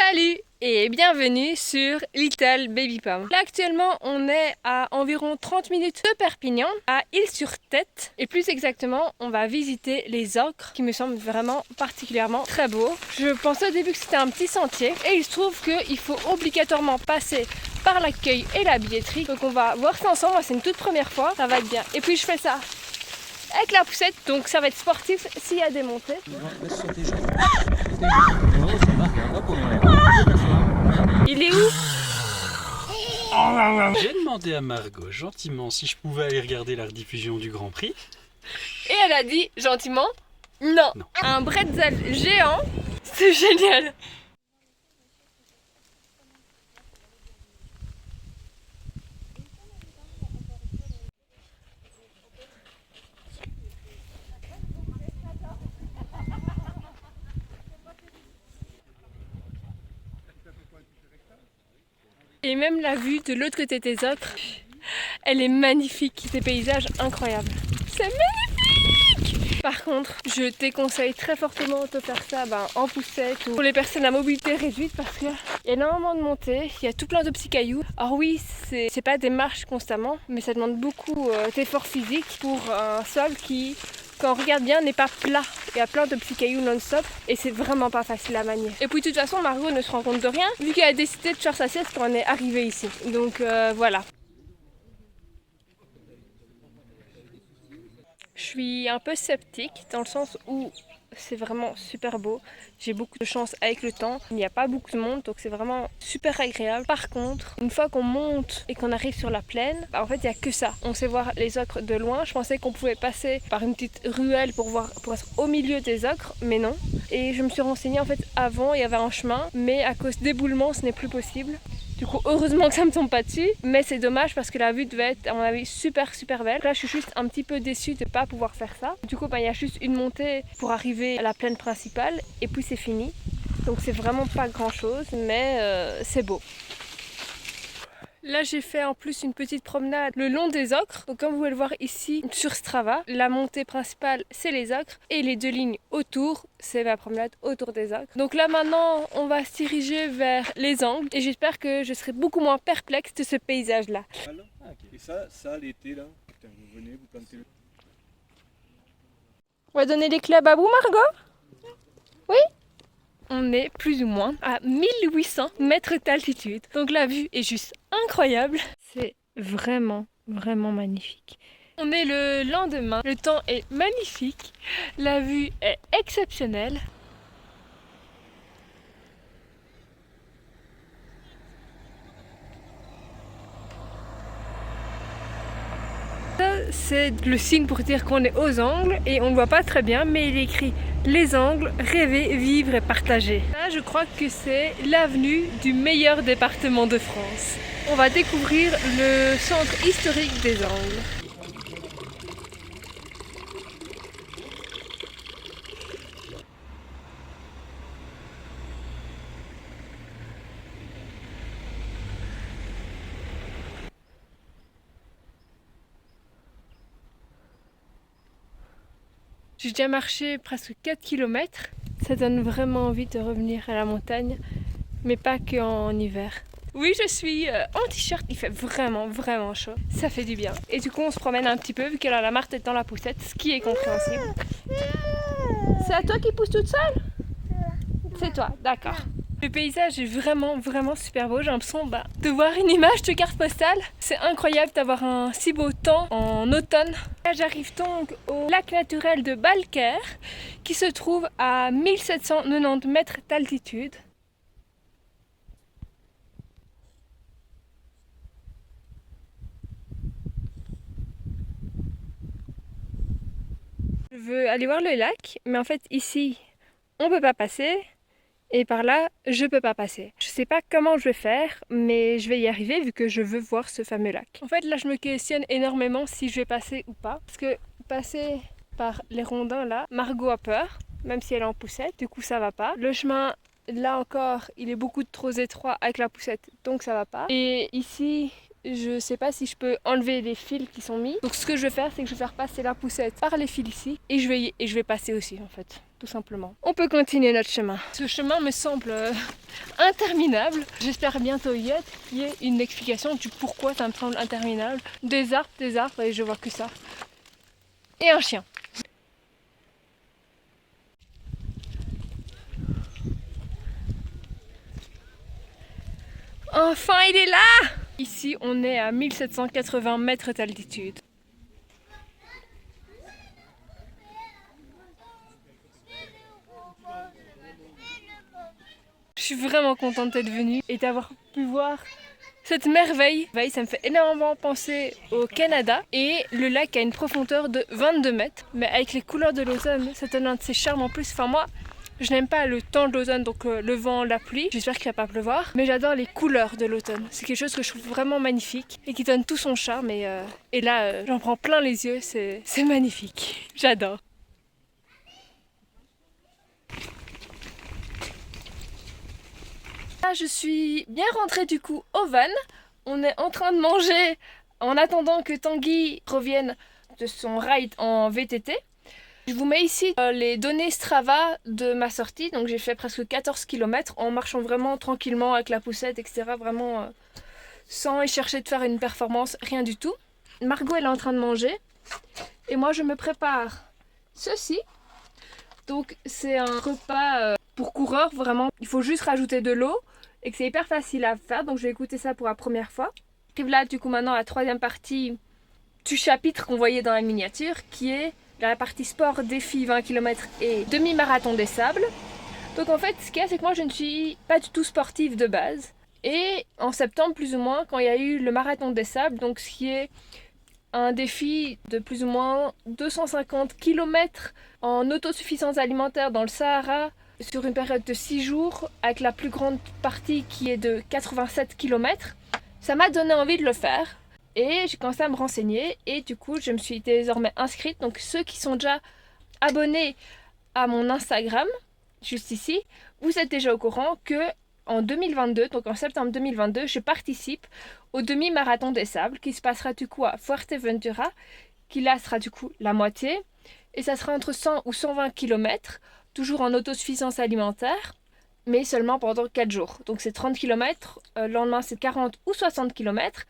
Salut et bienvenue sur Little Baby Pom. Là actuellement on est à environ 30 minutes de Perpignan, à Île-sur-Tête. Et plus exactement on va visiter les ocres qui me semblent vraiment particulièrement très beaux. Je pensais au début que c'était un petit sentier et il se trouve qu'il faut obligatoirement passer par l'accueil et la billetterie. Donc on va voir ça ensemble, c'est une toute première fois, ça va être bien. Et puis je fais ça avec la poussette, donc ça va être sportif s'il y a des montées. Il est où? J'ai demandé à Margot gentiment si je pouvais aller regarder la rediffusion du Grand Prix. Et elle a dit gentiment non. Non. Un bretzel géant, c'est génial. Et même la vue de l'autre côté des ocres, elle est magnifique, des paysages incroyables. C'est magnifique! Par contre, je te déconseille très fortement de faire ça en poussette ou pour les personnes à mobilité réduite parce qu'il y a énormément de montées, il y a tout plein de petits cailloux. Alors oui, c'est pas des marches constamment, mais ça demande beaucoup d'efforts physiques pour un sol qui, quand on regarde bien, n'est pas plat. Il y a plein de petits cailloux non-stop et c'est vraiment pas facile à manier. Et puis de toute façon, Margot ne se rend compte de rien vu qu'elle a décidé de faire sa sieste quand on est arrivé ici. Donc voilà. Je suis un peu sceptique dans le sens où c'est vraiment super beau. J'ai beaucoup de chance avec le temps. Il n'y a pas beaucoup de monde, donc c'est vraiment super agréable. Par contre, une fois qu'on monte et qu'on arrive sur la plaine, en fait, il n'y a que ça. On sait voir les ocres de loin. Je pensais qu'on pouvait passer par une petite ruelle pour être au milieu des ocres, mais non. Et je me suis renseignée en fait avant, il y avait un chemin, mais à cause d'éboulement, ce n'est plus possible. Du coup, heureusement que ça me tombe pas dessus, mais c'est dommage parce que la vue devait être, à mon avis, super belle. Là, je suis juste un petit peu déçue de ne pas pouvoir faire ça. Du coup, il y a juste une montée pour arriver à la plaine principale et puis c'est fini. Donc c'est vraiment pas grand chose, mais c'est beau. Là, j'ai fait en plus une petite promenade le long des ocres. Donc comme vous pouvez le voir ici sur Strava, la montée principale, c'est les ocres et les deux lignes autour, c'est ma promenade autour des ocres. Donc là maintenant, on va se diriger vers les angles et j'espère que je serai beaucoup moins perplexe de ce paysage-là. Et ça l'été là, putain, vous venez, vous plantez le... On va donner les clés à Babou, Margot? Oui? On est plus ou moins à 1800 mètres d'altitude. Donc la vue est juste incroyable. C'est vraiment magnifique. On est le lendemain, le temps est magnifique, la vue est exceptionnelle. C'est le signe pour dire qu'on est aux angles et on ne voit pas très bien, mais il est écrit les angles, rêver, vivre et partager. Là, je crois que c'est l'avenue du meilleur département de France. On va découvrir le centre historique des Angles. J'ai déjà marché presque 4 km. Ça donne vraiment envie de revenir à la montagne, mais pas qu'en hiver. Oui, je suis en t-shirt, il fait vraiment chaud. Ça fait du bien. Et du coup, on se promène un petit peu vu que la Marthe est dans la poussette, ce qui est compréhensible. C'est à toi qui pousse toute seule? C'est toi, d'accord. Le paysage est vraiment super beau. J'ai l'impression de voir une image de carte postale. C'est incroyable d'avoir un si beau temps en automne. Là, j'arrive donc au lac naturel de Balquer qui se trouve à 1790 mètres d'altitude. Je veux aller voir le lac, mais en fait ici, on peut pas passer. Et par là, je peux pas passer. Je sais pas comment je vais faire, mais je vais y arriver vu que je veux voir ce fameux lac. En fait, là, je me questionne énormément si je vais passer ou pas. Parce que passer par les rondins là, Margot a peur, même si elle est en poussette, du coup ça va pas. Le chemin, là encore, il est beaucoup trop étroit avec la poussette, donc ça va pas. Et ici, je sais pas si je peux enlever les fils qui sont mis. Donc ce que je vais faire, c'est que je vais faire passer la poussette par les fils ici et je vais passer aussi en fait. tout simplement. On peut continuer notre chemin. Ce chemin me semble interminable. J'espère bientôt y être, qu'il y ait une explication du pourquoi ça me semble interminable. Des arbres, et je vois que ça. Et un chien. Enfin, il est là! Ici, on est à 1780 mètres d'altitude. Je suis vraiment contente d'être venue et d'avoir pu voir cette merveille. Ça me fait énormément penser au Canada et le lac a une profondeur de 22 mètres. Mais avec les couleurs de l'automne, ça donne un de ses charmes en plus. Enfin moi, je n'aime pas le temps de l'automne, donc le vent, la pluie. J'espère qu'il ne va pas pleuvoir. Mais j'adore les couleurs de l'automne. C'est quelque chose que je trouve vraiment magnifique et qui donne tout son charme. Et là, j'en prends plein les yeux. C'est magnifique. J'adore. Là, je suis bien rentrée du coup au van. On est en train de manger en attendant que Tanguy revienne de son ride en VTT. Je vous mets ici les données Strava de ma sortie. Donc j'ai fait presque 14 km en marchant vraiment tranquillement avec la poussette, etc. Vraiment sans y chercher de faire une performance, rien du tout. Margot elle est en train de manger et moi je me prépare ceci. Donc c'est un repas pour coureur vraiment. Il faut juste rajouter de l'eau et que c'est hyper facile à faire. Donc je vais écouter ça pour la première fois. J'arrive là du coup maintenant à la troisième partie du chapitre qu'on voyait dans la miniature qui est la partie sport, défi 20 km et demi-marathon des sables. Donc en fait ce qu'il y a c'est que moi je ne suis pas du tout sportive de base. Et en septembre plus ou moins quand il y a eu le marathon des sables, donc ce qui est un défi de plus ou moins 250 km en autosuffisance alimentaire dans le Sahara sur une période de 6 jours avec la plus grande partie qui est de 87 km. Ça m'a donné envie de le faire et j'ai commencé à me renseigner et du coup je me suis désormais inscrite. Donc ceux qui sont déjà abonnés à mon Instagram, juste ici, vous êtes déjà au courant que en 2022, donc en septembre 2022, je participe au demi-marathon des sables qui se passera du coup à Fuerteventura, qui là sera du coup la moitié et ça sera entre 100 ou 120 km, toujours en autosuffisance alimentaire, mais seulement pendant 4 jours. Donc c'est 30 km, le lendemain c'est 40 ou 60 km,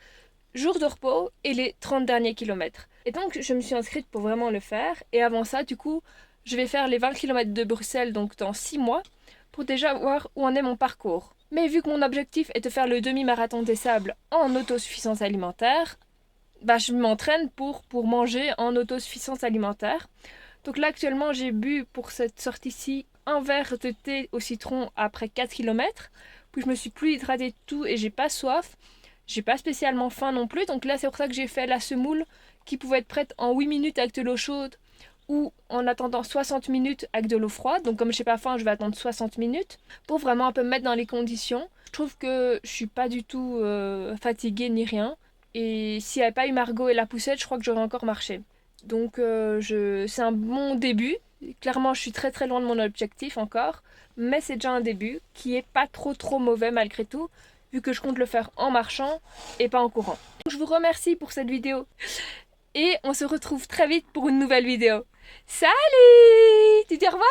jour de repos et les 30 derniers kilomètres. Et donc je me suis inscrite pour vraiment le faire et avant ça du coup je vais faire les 20 km de Bruxelles donc dans 6 mois pour déjà voir où en est mon parcours. Mais vu que mon objectif est de faire le demi-marathon des sables en autosuffisance alimentaire, je m'entraîne pour manger en autosuffisance alimentaire. Donc là actuellement j'ai bu pour cette sortie-ci un verre de thé au citron après 4 km. Puis je me suis plus hydratée de tout et j'ai pas soif. J'ai pas spécialement faim non plus. Donc là c'est pour ça que j'ai fait la semoule qui pouvait être prête en 8 minutes avec de l'eau chaude ou en attendant 60 minutes avec de l'eau froide. Donc comme je n'ai pas faim, je vais attendre 60 minutes pour vraiment un peu me mettre dans les conditions. Je trouve que je suis pas du tout fatiguée ni rien. Et s'il n'y avait pas eu Margot et la poussette, je crois que j'aurais encore marché. Donc c'est un bon début. Clairement, je suis très très loin de mon objectif encore. Mais c'est déjà un début qui est pas trop mauvais malgré tout, vu que je compte le faire en marchant et pas en courant. Donc, je vous remercie pour cette vidéo. Et on se retrouve très vite pour une nouvelle vidéo. Salut! Tu dis au revoir?